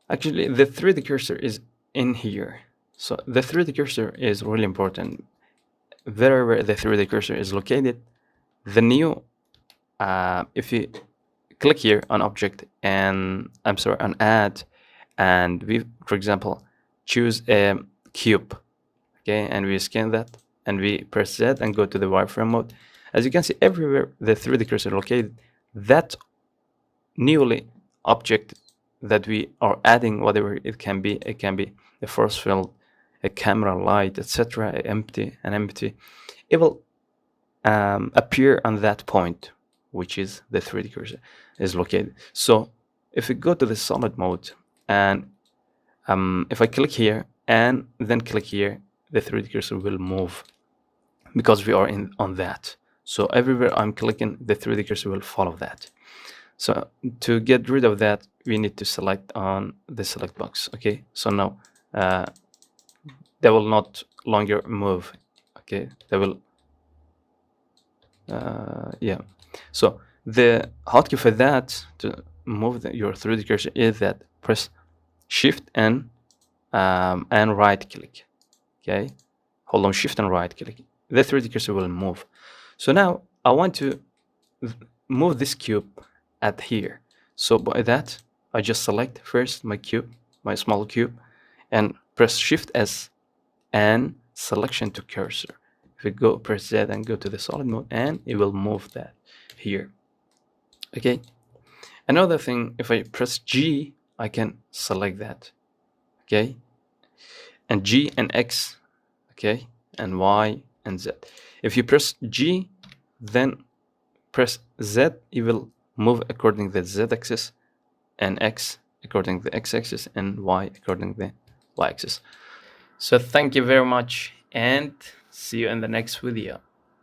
Actually, the 3D cursor is in here. So the 3D cursor is really important. Wherever the 3D cursor is located, the new, if you click here on object and on add, and we, for example, choose a cube, okay, and we scan that and we press Z and go to the wireframe mode. As you can see, everywhere the 3D cursor located, that newly object that we are adding, whatever it can be a force field, a camera light, etc., an empty, it will appear on that point, which is the 3D cursor is located. So if we go to the solid mode and if I click here and then click here, the 3D cursor will move because we are on that. So everywhere I'm clicking, the 3D cursor will follow that. So to get rid of that, we need to select on the select box. Okay, so now they will not longer move. Okay, they will yeah. So the hotkey for that to move your 3D cursor is that press Shift and right click. Okay, hold on Shift and right click. The 3D cursor will move. So now I want to move this cube at here. So by that, I just select first my cube, my small cube, and press Shift S and selection to cursor. If we go press Z and go to the solid mode, and it will move that here. Okay. Another thing, if I press G, I can select that. Okay. And G and X, okay, and Y and Z. If you press G, then press Z, it will move according to the Z axis, and X according to the X axis, and Y according to the Y axis. So thank you very much, and see you in the next video.